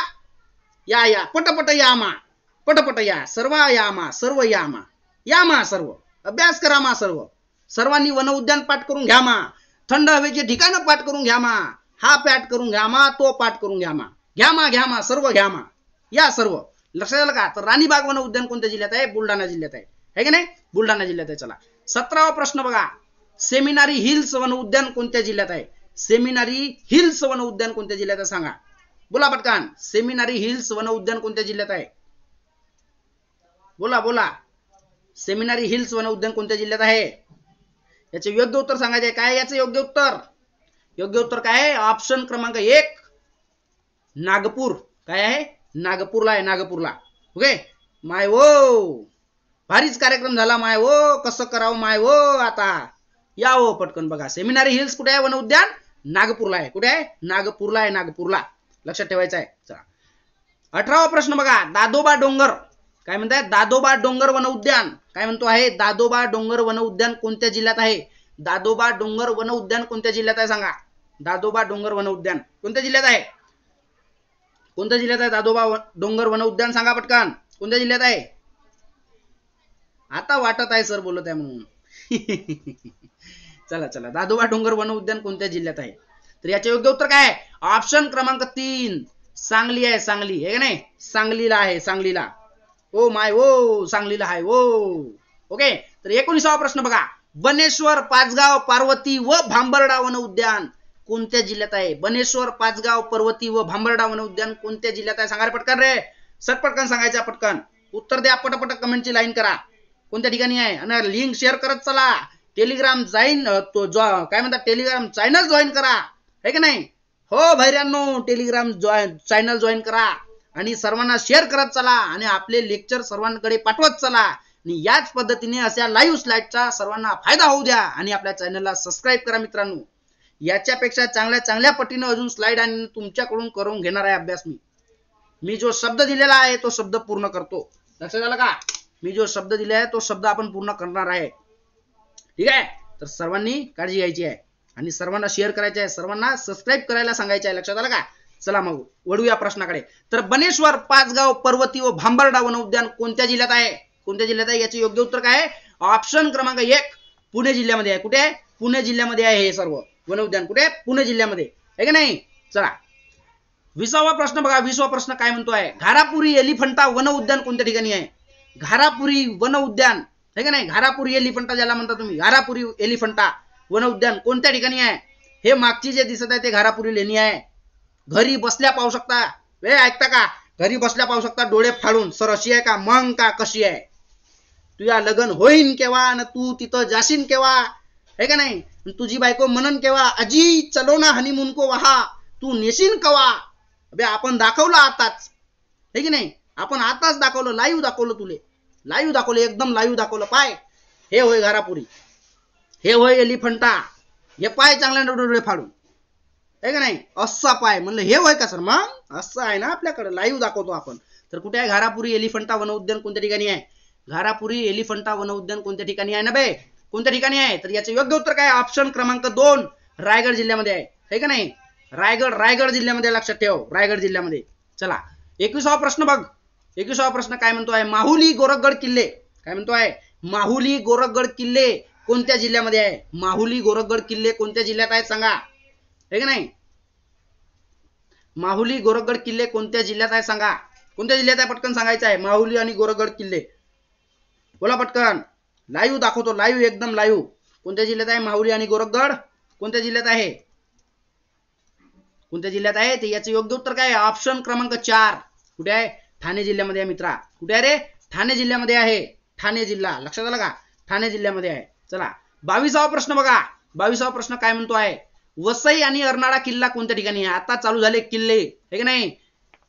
या या पटपट या मा, पटपट या, सर्व या मा, सर्व या मा, या मा, सर्व अभ्यास करा मा, सर्व सर्वांनी वन उद्यान पाठ करून घ्या मा, थंड हवेचे ठिकाण पाठ करून घ्या मा, हा पाठ करून घ्या मा, तो पाठ करून घ्या मा, घ्या मा, सर्व घ्या मा, या सर्व. लक्षात आलं का? तर राणीबाग वन उद्यान कोणत्या जिल्ह्यात आहे? बुलढाणा जिल्ह्यात आहे. है की नाही? बुलढाणा जिल्ह्यात आहे. चला 17वा प्रश्न बघा. सेमिनारी हिल्स वन उद्यान कोणत्या जिल्ह्यात आहे? सेमिनारी हिल्स वन उद्यान कोणत्या जिल्ह्यात आहे? सांगा. बोला पटकन. सेमिनारी हिल्स वन उद्यान कोणत्या जिल्ह्यात आहे? बोला बोला. सेमिनारी हिल्स वन उद्यान कोणत्या जिल्ह्यात आहे? याचे योग्य उत्तर सांगायचे. काय याचे योग्य उत्तर? योग्य उत्तर काय आहे? ऑप्शन क्रमांक 1 नागपूर. काय आहे? नागपूरला आहे. नागपूरला. ओके. माय वो भारीच कार्यक्रम झाला माय वो. कसं करावं माय वो. आता या हो पटकन बघा. सेमिनारी हिल्स कुठे आहे? वन उद्यान नागपूरला आहे. कुठे आहे? नागपूरला आहे. नागपूरला. लक्षात ठेवायचं आहे. चला 18वा प्रश्न बघा. दादोबा डोंगर काय म्हणताय? दादोबा डोंगर वन उद्यान काय म्हणतो आहे? दादोबा डोंगर वन उद्यान कोणत्या जिल्ह्यात आहे? दादोबा डोंगर वन उद्यान कोणत्या जिल्ह्यात आहे? सांगा. दादोबा डोंगर वन उद्यान कोणत्या जिल्ह्यात आहे? कोणत्या जिल्ह्यात आहे दादोबा डोंगर वन उद्यान? सांगा पटकन. कोणत्या जिल्ह्यात आहे? आता वाटत आहे सर बोलत आहे म्हणून. चला चला दादोबा डोंगर वन उद्यान कोणत्या जिल्ह्यात आहे? तर याचे योग्य उत्तर काय आहे? ऑप्शन क्रमांक 3 सांगली आहे. सांगली आहे का नाही? सांगलीला आहे. सांगलीला. ओ माय ओ सांगलीला आहे. ओ ओके. तर 19वा प्रश्न बघा. बनेश्वर, पाचगाव, पार्वती व भांबर्डा वन उद्यान कोणत्या जिल्ह्यात आहे? बनेश्वर, पाचगाव, पर्वती व भांबर्डा वन उद्यान कोणत्या जिल्ह्यात आहे? सांगा रे पटकन रे. पटकन सांगायचं. पटकन उत्तर द्या. पटपट कमेंटची लाईन करा. कोणत्या ठिकाणी आहे? आणि लिंक शेअर करत चला. टेलिग्राम जॉईन काय म्हणतात टेलिग्राम चॅनल जॉईन करा. है की नाही? हो भैऱ्यांनो टेलिग्राम चॅनल जॉईन करा आणि सर्वांना शेअर करत चला आणि आपले लेक्चर सर्वांकडे पाठवत चला आणि याच पद्धतीने अशा लाईव्ह स्लाइडचा सर्वांना फायदा होऊ द्या आणि आपल्या चॅनलला सबस्क्राईब करा मित्रांनो. याच्यापेक्षा चांगल्या चांगल्या पटीने अजून स्लाइड आणि तुमच्याकडून करून घेणार आहे अभ्यास. मी जो शब्द दिलेला आहे तो शब्द पूर्ण करतो. लक्षात आलं का? मी जो शब्द दिला आहे तो शब्द आपण पूर्ण करणार आहे. ठीक आहे? तर सर्वांनी काळजी घ्यायची आहे आणि सर्वांना शेअर करायचे आहे, सर्वांना सबस्क्राईब करायला सांगायचे आहे. लक्षात आलं का? चला मग वळूया प्रश्नाकडे. तर बनेश्वर, पाचगाव, पर्वती व भांबर्डा वन उद्यान कोणत्या जिल्ह्यात आहे? कोणत्या जिल्ह्यात आहे? याचे योग्य उत्तर काय आहे? ऑप्शन क्रमांक 1 पुणे जिल्ह्यामध्ये आहे. कुठे आहे? पुणे जिल्ह्यामध्ये आहे हे सर्व वन उद्यान. कुठे? पुणे जिल्ह्यामध्ये. आहे की नाही? चला 20वा प्रश्न बघा. 20वा प्रश्न काय म्हणतो आहे? घारापुरी एलिफंटा वन उद्यान कोणत्या ठिकाणी आहे? घारापुरी वन उद्यान आहे का नाही? घारापुरी एलिफंटा ज्याला म्हणता तुम्ही, घारापुरी एलिफंटा वन उद्यान कोणत्या ठिकाणी आहे? हे मागची जे दिसत आहे ते घारापुरी लेणी आहे. घरी बसल्या पाहू शकता. ऐकता का? घरी बसल्या पाहू शकता डोळे फाडून. सर अशी आहे का? मग का कशी आहे? तुझ्या लग्न होईन केव्हा आणि तू तिथं जाशीन केव्हा? आहे का नाही? तुझी बायको म्हणन केव्हा अजी चलो ना हनीमून को वहा, तू नेशीन केव्हा? अबे आपण दाखवलं आताच. आहे की नाही? आपण आताच दाखवलं. लाईव्ह दाखवलं तुले. लाईव्ह दाखवलं. एकदम लाईव्ह दाखवलं. पाय हे होय घारापुरी, हे होय एलिफंटा. हे पाय चांगल्या डोळे फाडून. आहे का नाही? असा पाय म्हणलं हे होय का सर? मग असं आहे ना आपल्याकडे. लाईव्ह दाखवतो आपण. तर कुठे आहे? घारापुरी एलिफंटा वन उद्यान कोणत्या ठिकाणी आहे? घारापुरी एलिफंटा वन उद्यान कोणत्या ठिकाणी आहे ना बे? कोणत्या ठिकाणी आहे? तर याचं योग्य उत्तर काय? ऑप्शन क्रमांक 2 रायगड जिल्ह्यामध्ये आहे का नाही? रायगड जिल्ह्यामध्ये, लक्षात ठेव, रायगड जिल्ह्यामध्ये. चला 21वा प्रश्न बघ. 21वा प्रश्न काय म्हणतोय? माहुली गोरखगड किल्ले, काय म्हणतोय? माहुली गोरखगड किल्ले कोणत्या जिल्ह्यामध्ये आहे? माहुली गोरखगड किल्ले कोणत्या जिल्ह्यात आहेत सांगा, है का नाही? माहुली गोरखगड किल्ले कोणत्या जिल्ह्यात आहे सांगा. कोणत्या जिल्ह्यात आहे पटकन सांगायचं आहे. माहुली आणि गोरखगड किल्ले बोला पटकन. लाईव्ह दाखवतो, लाईव्ह, एकदम लाईव्ह. कोणत्या जिल्ह्यात आहे माहुली आणि गोरखगड? कोणत्या जिल्ह्यात आहे? कोणत्या जिल्ह्यात आहे? ते याचं योग्य उत्तर काय? ऑप्शन क्रमांक 4. कुठे आहे? ठाणे जिल्ह्यामध्ये आहे मित्रा. कुठे आहे रे? ठाणे जिल्ह्यामध्ये आहे. ठाणे जिल्हा, लक्षात आलं का? ठाणे जिल्ह्यामध्ये आहे. चला 22वा प्रश्न बघा. 22वा प्रश्न काय म्हणतो आहे? वसई आणि अर्नाळा किल्ला कोणत्या ठिकाणी आहे? आता चालू झाले किल्ले, है की नाही?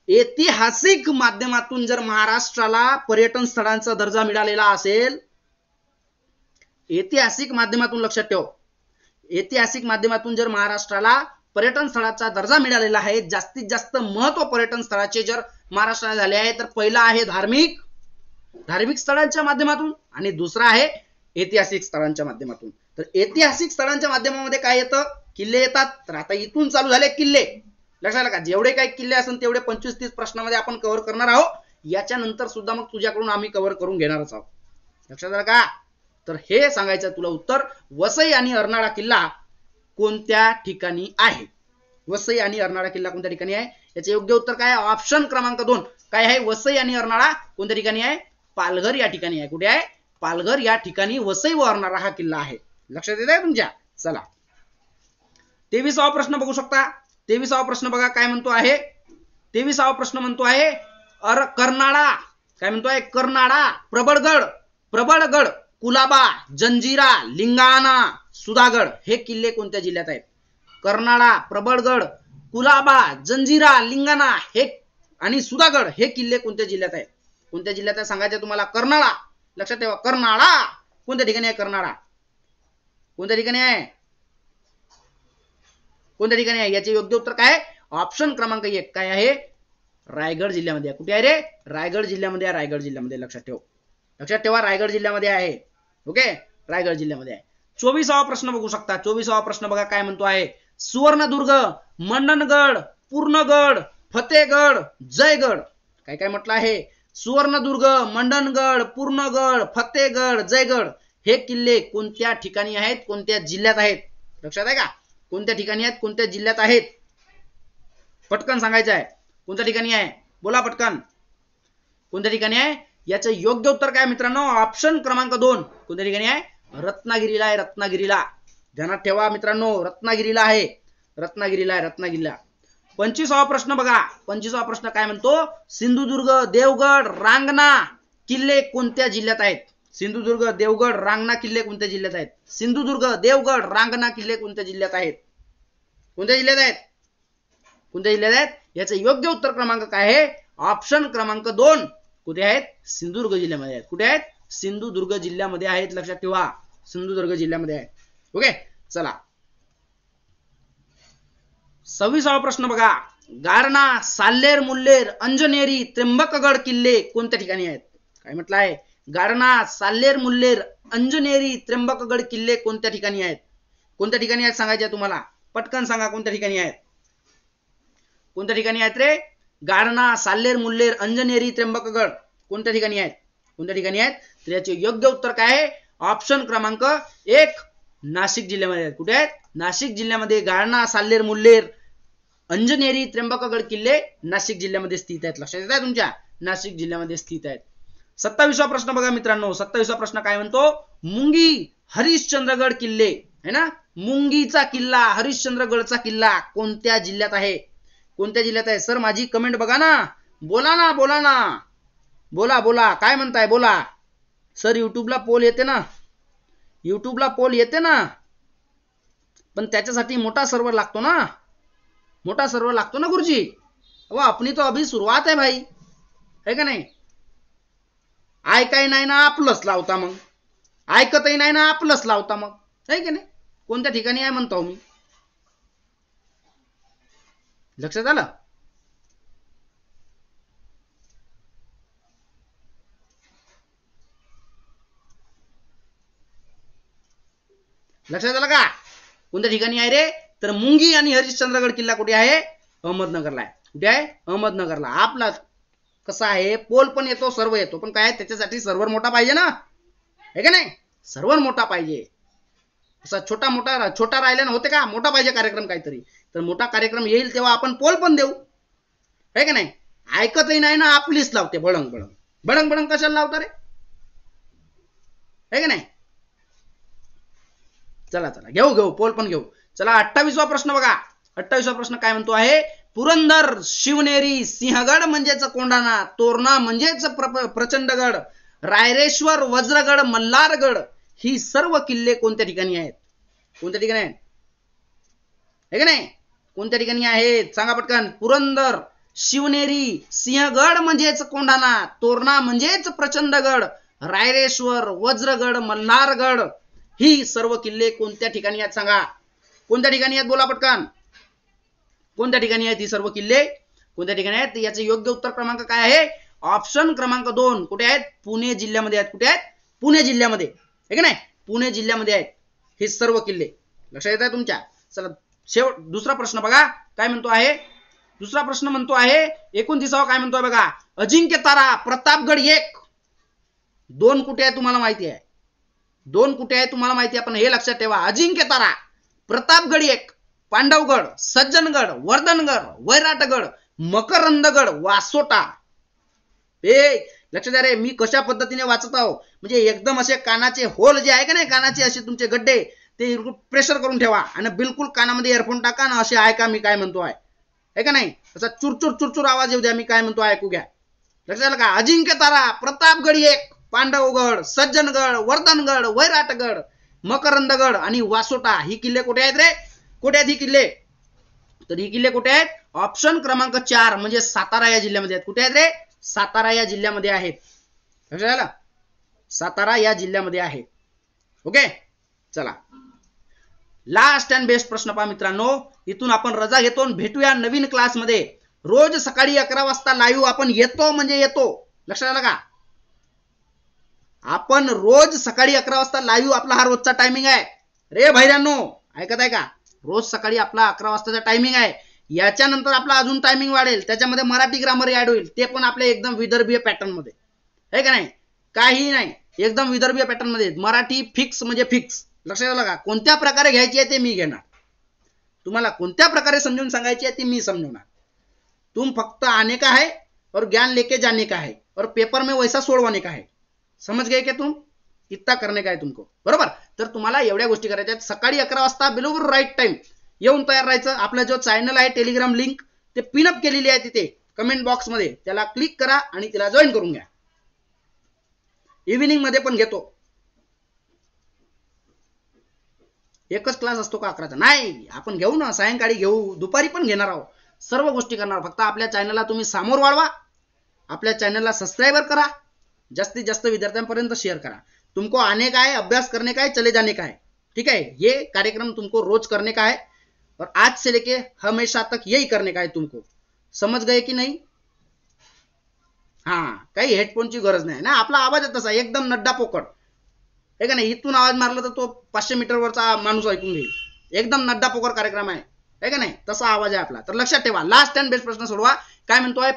ऐतिहासिक माध्यमातून जर महाराष्ट्राला पर्यटन स्थळांचा दर्जा मिळालेला असेल, ऐतिहासिक माध्यमातून, लक्षात ठेव, ऐतिहासिक माध्यमातून जर महाराष्ट्राला पर्यटन स्थळाचा दर्जा मिळालेला आहे, जास्तीत जास्त महत्व पर्यटन स्थळाचे जर महाराष्ट्राला झाले आहे, तर पहिला आहे धार्मिक स्थळांच्या माध्यमातून आणि दुसरा आहे ऐतिहासिक स्थळांच्या माध्यमातून. तर ऐतिहासिक स्थळांच्या माध्यमामध्ये काय येतं? किल्ले येतात. तर आता इथून चालू झाले किल्ले, लक्षात आलं का? जेवढे काही किल्ले असेल तेवढे 25-30 प्रश्नामध्ये आपण कव्हर करणार आहोत. याच्यानंतर सुद्धा मग तुझ्याकडून आम्ही कव्हर करून घेणारच आहोत, लक्षात आलं का? तर हे सांगायचं तुला उत्तर. वसई आणि अर्नाळा किल्ला कोणत्या ठिकाणी आहे? वसई आणि अर्नाळा किल्ला कोणत्या ठिकाणी आहे? याचे योग्य उत्तर काय? ऑप्शन क्रमांक 2 काय आहे? वसई आणि अर्नाळा कोणत्या ठिकाणी आहे? पालघर या ठिकाणी आहे. कुठे आहे? पालघर या ठिकाणी वसई व अर्नाळा हा किल्ला आहे. लक्षात येत आहे तुमच्या? चला 23वा प्रश्न बघू शकता. 23वा प्रश्न बघा काय म्हणतो आहे. 23वा प्रश्न म्हणतो आहे कर्नाळा, काय म्हणतोय? कर्नाळा, प्रबळगड, कुलाबा, जंजिरा, लिंगाणा, सुधागड हे किल्ले कोणत्या जिल्ह्यात आहेत? कर्नाळा, प्रबळगड, कुलाबा, जंजिरा, लिंगाणा हे आणि सुधागड हे किल्ले कोणत्या जिल्ह्यात आहेत? कोणत्या जिल्ह्यात आहे सांगायचं तुम्हाला? कर्नाळा, लक्षात ठेवा. कर्नाळा कोणत्या ठिकाणी आहे? कर्नाळा कोणत्या ठिकाणी आहे? कोणत्या ठिकाणी आहे? याचे योग्य उत्तर काय? ऑप्शन क्रमांक 1 काय आहे? रायगड जिल्ह्यामध्ये. कुठे आहे रे? रायगड जिल्ह्यामध्ये आहे. रायगड जिल्ह्यामध्ये, लक्षात ठेवा, रायगड जिल्ह्यामध्ये आहे. ओके, रायगड जिल्ह्यामध्ये आहे. 24वा प्रश्न बघू शकता. 24वा प्रश्न बघा काय म्हणतो आहे. सुवर्णदुर्ग, मंडणगड, पूर्णगड, फतेगड, जयगड, काय काय म्हटलं आहे? सुवर्णदुर्ग, मंडणगड, पूर्णगड, फतेगड, जयगड हे किल्ले कोणत्या ठिकाणी आहेत? कोणत्या जिल्ह्यात आहेत? लक्षात आहे का? कोणत्या ठिकाणी आहेत? कोणत्या जिल्ह्यात आहेत? पटकन सांगायचं आहे. कोणत्या ठिकाणी आहे? बोला पटकन. कोणत्या ठिकाणी आहे? याचं योग्य उत्तर काय मित्रांनो? ऑप्शन क्रमांक 2 कोणत्या ठिकाणी आहे? रत्नागिरीला आहे. रत्नागिरीला, ध्यानात ठेवा मित्रांनो, रत्नागिरीला आहे. रत्नागिरीला. 25वा प्रश्न बघा. 25वा प्रश्न काय म्हणतो? सिंधुदुर्ग, देवगड, रांगणा किल्ले कोणत्या जिल्ह्यात आहेत? सिंधुदुर्ग, देवगड, रांगणा किल्ले कोणत्या जिल्ह्यात आहेत? सिंधुदुर्ग, देवगड, रांगणा किल्ले कोणत्या जिल्ह्यात आहेत? कोणत्या जिल्ह्यात आहेत? कोणत्या जिल्ह्यात आहेत? याचं योग्य उत्तर क्रमांक काय आहे? ऑप्शन क्रमांक 2 कुठे आहेत? सिंधुदुर्ग जिल्ह्यामध्ये आहेत. कुठे आहेत? सिंधुदुर्ग जिल्ह्यामध्ये आहेत. लक्षात ठेवा, सिंधुदुर्ग जिल्ह्यामध्ये आहेत. ओके, चला 26वा प्रश्न बघा. गारणा, साल्हेर, मुल्हेर, अंजनेरी, त्र्यंबकगड किल्ले कोणत्या ठिकाणी आहेत? काय म्हटलं आहे? गारणा, साल्हेर, मुल्हेर, अंजनेरी, त्र्यंबकगड किल्ले कोणत्या ठिकाणी आहेत? कोणत्या ठिकाणी आहेत सांगायचे तुम्हाला? पटकन सांगा कोणत्या ठिकाणी आहेत? कोणत्या ठिकाणी आहेत रे? गारणा, साल्हेर, मुल्हेर, अंजनेरी, त्र्यंबकगड कोणत्या ठिकाणी आहेत? कोणत्या ठिकाणी आहेत? तर याचे योग्य उत्तर काय आहे? ऑप्शन क्रमांक 1 नाशिक जिल्ह्यामध्ये आहेत. कुठे आहेत? नाशिक जिल्ह्यामध्ये गारणा, साल्हेर, मुल्हेर, अंजनेरी, त्र्यंबकगड किल्ले नाशिक जिल्ह्यामध्ये स्थित आहेत. लक्षात येत आहे तुमच्या? नाशिक जिल्ह्यामध्ये स्थित आहेत. 27वा प्रश्न बघा मित्रांनो. 27वा प्रश्न काय म्हणतो? मुंगी, हरिश्चंद्रगड किल्ले, है ना? मुंगीचा किल्ला, हरिश्चंद्रगडचा किल्ला कोणत्या जिल्ह्यात आहे? कोणत्या जिल्ह्यात आहे? सर माझी कमेंट बघा ना. बोला ना. बोला काय म्हणताय? बोला सर. युट्यूबला पोल येते ना, पण त्याच्यासाठी मोठा सर्व्हर लागतो ना. गुरुजी. वो अपनी तो अभी सुरुवात है भाई, है का नाही? ऐकाय नाही ना आपलंच लावता मग, ऐकतही नाही ना आपलंच लावता मग, है की नाही? कोणत्या ठिकाणी आहे म्हणतो मी? लक्षात आलं? लक्षात आलं का? कोणत्या ठिकाणी आहे रे? तर मुंगी आणि हरिश्चंद्रगड किल्ला कुठे आहे? अहमदनगरला आहे. कुठे आहे? अहमदनगरला. आपला कसा आहे, पोल पण येतो, सर्व येतो, पण काय त्याच्यासाठी सर्व्हर मोठा पाहिजे ना, आहे का नाही? सर्व्हर मोठा पाहिजे. असा छोटा राहिल्यानं होते का? मोठा पाहिजे कार्यक्रम काहीतरी. तर मोठा कार्यक्रम येईल तेव्हा आपण पोल पण देऊ, आहे का नाही? ऐकतही नाही ना, आपलीच लावते बळंग बळंग. बळंग बळंग कशाला लावता रे, आहे का नाही? चला चला घेऊ पोल पण घेऊ. चला 28वा प्रश्न बघा. 28वा प्रश्न काय म्हणतो आहे? पुरंदर, शिवनेरी, सिंहगड म्हणजेच कोंढाणा, तोरणा म्हणजेच प्रचंडगड, रायरेश्वर, वज्रगड, मल्हारगड ही सर्व किल्ले कोणत्या ठिकाणी आहेत? कोणत्या ठिकाणी आहेत, आहे का नाही? कोणत्या ठिकाणी आहेत सांगा पटकन. पुरंदर, शिवनेरी, सिंहगड म्हणजेच कोंढाणा, तोरणा म्हणजेच प्रचंडगड, रायरेश्वर, वज्रगड, मल्हारगड ही सर्व किल्ले कोणत्या ठिकाणी आहेत सांगा. कोणत्या ठिकाणी आहेत बोला पटकन. कोणत्या ठिकाणी आहेत ही सर्व किल्ले? कोणत्या ठिकाणी आहेत? याचे योग्य उत्तर क्रमांक काय आहे? ऑप्शन क्रमांक 2. कुठे आहेत? पुणे जिल्ह्यामध्ये आहेत. कुठे आहेत? पुणे जिल्ह्यामध्ये, आहे का नाही? पुणे जिल्ह्यामध्ये आहेत हे सर्व किल्ले. लक्षात येत आहे तुमच्या? चला शेवट दुसरा प्रश्न बघा काय म्हणतो आहे. दुसरा प्रश्न म्हणतो आहे 29वा काय म्हणतोय बघा. अजिंक्य तारा, प्रतापगड 1, 2 कुठे आहे तुम्हाला माहिती आहे? 2 कुठे आहे तुम्हाला माहिती आहे, पण हे लक्षात ठेवा. अजिंक्य तारा, प्रतापगड 1, पांडवगड, सज्जनगड, वर्धनगड, वैराटगड, मकरंदगड, वासोटा. लक्षात द्या रे, मी कशा पद्धतीने वाचत आहो, म्हणजे एकदम असे कानाचे होल जे आहे का नाही, कानाचे असे तुमचे गड्डे, ते प्रेशर करून ठेवा आणि बिलकुल कानामध्ये इयरफोन टाका ना, असे ऐका मी काय म्हणतो आहे का नाही? असा चुरचुर चुरचुर आवाज येऊ द्या, मी काय म्हणतो ऐकू घ्या. लक्षात आलं का? अजिंक्य तारा, प्रतापगड 1, पांडवगड, सज्जनगड, वर्धनगड, वैराटगड, मकरंदगड आणि वासोटा ही किल्ले कुठे आहेत रे? कुठे आहेत ही किल्ले? तर ही किल्ले कुठे आहेत? ऑप्शन क्रमांक 4 म्हणजे सातारा या जिल्ह्यामध्ये आहेत. कुठे आहेत रे? सातारा या जिल्ह्यामध्ये आहेत. लक्षात आलं? सातारा या जिल्ह्यामध्ये आहे. ओके, चला लास्ट अँड बेस्ट प्रश्न पहा मित्रांनो. इथून आपण रजा घेतो, भेटूया नवीन क्लासमध्ये. रोज सकाळी 11 वाजता लाईव्ह आपण येतो म्हणजे येतो. लक्षात आलं का? आपण रोज सकाळी 11 वाजता लाईव्ह, आपला हा रोजचा टायमिंग आहे रे भाईरांनो, ऐकत आहे का? रोज सकाळी आपला 11 वाजताचा टायमिंग आहे. याच्यानंतर आपला अजून टायमिंग वाढेल, त्याच्यामध्ये मराठी ग्रामर ऍड होईल, ते पण आपल्या एकदम विदर्भीय पॅटर्न मध्ये, आहे का नाही? काही नाही, एकदम विदर्भीय पॅटर्न मध्ये. मराठी फिक्स म्हणजे फिक्स. लक्षात आलं का? कोणत्या प्रकारे घ्यायची आहे ते मी घेणार, तुम्हाला कोणत्या प्रकारे समजून सांगायची आहे ते मी समजवणार. तुम फक्त आने का है और ज्ञान लेके जाने का है और पेपर में वैसा सोडवाने का है. समझ गए क्या तुम? इतना करने का है तुमको, बरोबर? तर तुम्हाला एवढ्या गोष्टी करायच्या आहेत. सकाळी 11 वाजता बिलकुल राईट टाइम येऊन तयार राहायचं. आपला जो चॅनल आहे टेलिग्राम लिंक ते पिनअप केलेली आहे तिथे कमेंट बॉक्स मध्ये, त्याला क्लिक करा आणि तिला जॉईन करून घ्या. इव्हिनिंग मध्ये पण घेतो. एकच क्लास असतो का 11चा? नाही, आपण घेऊ ना, सायंकाळी घेऊ, दुपारी पण घेणार आहोत. सर्व गोष्टी करणार. फक्त आपल्या चॅनलला तुम्ही समोर वाढवा, आपल्या चॅनलला सबस्क्राइबर करा, जास्तीत जास्त विद्यार्थ्यांपर्यंत शेअर करा. तुमको आने का है, अभ्यास करने का है, चले जाने का है. ठीक है, ये कार्यक्रम तुमको रोज करने का है और आज से लेके हमेशा तक यही करने का है तुमको. समझ गए की नाही? हाँ, काही हेडफोनची गरज नाही ना, आपला आवाज आहे तसा एकदम नड्डा पोकळ, आहे का नाही? इथून आवाज मारला तर तो 500 मीटरवरचा माणूस ऐकून घेईल. एकदम नड्डा पोकळ कार्यक्रम आहे का नाही? तसा आवाज आहे आपला. तर लक्षात ठेवा, लास्ट अँड बेस्ट प्रश्न सोडवा. काय म्हणतोय?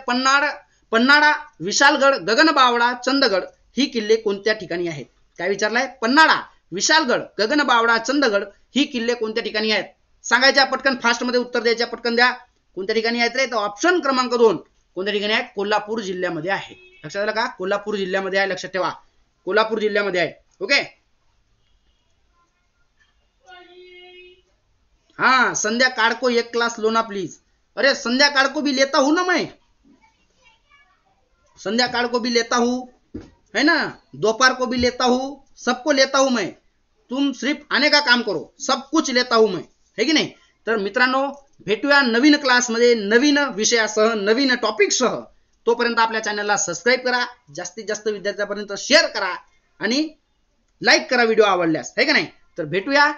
पन्हाळा, विशालगड, गगनबावडा, चंदगड ही किल्ले कोणत्या ठिकाणी आहेत? काय विचारलाय? पन्हाळा, विशालगड, गगनबावडा, चंदगड ही किल्ले कोणत्या ठिकाणी आहेत? सांगायच्या पटकन, फास्ट मध्ये उत्तर द्यायच्या पटकन द्या. कोणत्या ठिकाणी आहेत रे? तर ऑप्शन क्रमांक 2 कोणत्या ठिकाणी आहेत? कोल्हापूर जिल्ह्यामध्ये आहे. लक्षात आलं का? कोल्हापूर जिल्ह्यामध्ये आहे. लक्षात ठेवा, कोल्हापूर जिल्ह्यामध्ये आहे. ओके, हाँ, संध्या काड़ को 1 क्लास लो ना प्लीज. अरे संध्या काड़ को भी लेता हूं ना मैं, संध्या काड़ को भी लेता हूं, है ना, दोपहर को भी लेता हूं, सबको लेता हूं मैं. तुम सिर्फ आने का काम करो, सब कुछ लेता हूं मैं, है की नाही? तर मित्रांनो, भेटूया नवीन क्लासमध्ये, नवीन विषयासह, नवीन टॉपिकसह. तोपर्यंत आपल्या चॅनलला सबस्क्राइब करा, जास्तीत जास्त विद्यार्थ्यांपर्यंत शेअर करा आणि लाईक करा व्हिडिओ आवडल्यास, है का नाही? तर भेटूया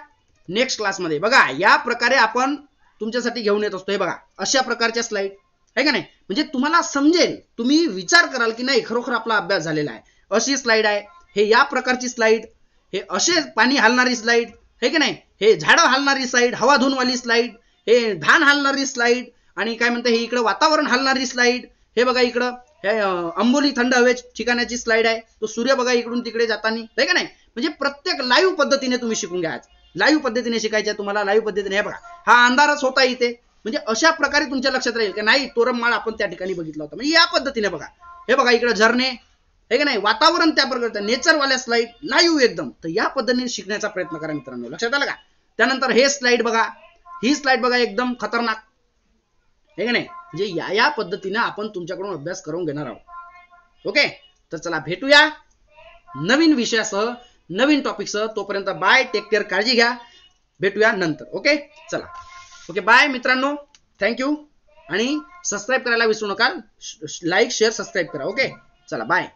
नेक्स्ट क्लासमध्ये. बघा, या प्रकारे आपण तुमच्यासाठी घेऊन येत असतो. हे बघा, अशा प्रकारच्या स्लाइड, आहे का नाही? म्हणजे तुम्हाला समजेल, तुम्ही विचार कराल की नाही खरोखर आपला अभ्यास झालेला आहे. अशी स्लाइड आहे, हे या प्रकारची स्लाइड, हे असे पाणी हलणारी स्लाइड, हे की नाही, हे झाडं हलणारी स्लाईड, हवा धुनवाली स्लाईड, हे धान हलणारी स्लाईड, आणि काय म्हणते हे इकडं वातावरण हलणारी स्लाईड, हे बघा इकडं हे अंबोली थंड हवे ठिकाणाची स्लाईड आहे, तो सूर्य बघा इकडून तिकडे जाताना, हे का नाही. म्हणजे प्रत्येक लाईव्ह पद्धतीने तुम्ही शिकून घ्या. लाईव्ह पद्धतीने शिकायचे तुम्हाला, लाईव्ह पद्धतीने. हे बघा हा अंधारच होता इथे, म्हणजे अशा प्रकारे तुमच्या लक्षात राहील की नाही तोरममाळ आपण त्या ठिकाणी बघितला होता, म्हणजे या पद्धतीने बघा. हे बघा इकडे झरणे, हे का नाही, वातावरण त्या प्रकारचं, नेचरवाल्या स्लाईड लाईव्ह एकदम. तर या पद्धतीने शिकण्याचा प्रयत्न करा मित्रांनो, लक्षात आलं का. त्यानंतर हे स्लाईड बघा, ही स्लाईड बघा एकदम खतरनाक, हे का नाही. म्हणजे या पद्धतीने आपण तुमच्याकडून अभ्यास करून घेणार आहोत. ओके, तर चला भेटूया नवीन विषयासह, नवीन टॉपिकसह. तोपर्यंत बाय, टेक केअर, काळजी घ्या, भेटूया नंतर. ओके चला, ओके बाय मित्रांनो, थँक्यू. आणि सबस्क्राईब करायला विसरू नका, लाईक शेअर सबस्क्राईब करा. ओके चला बाय.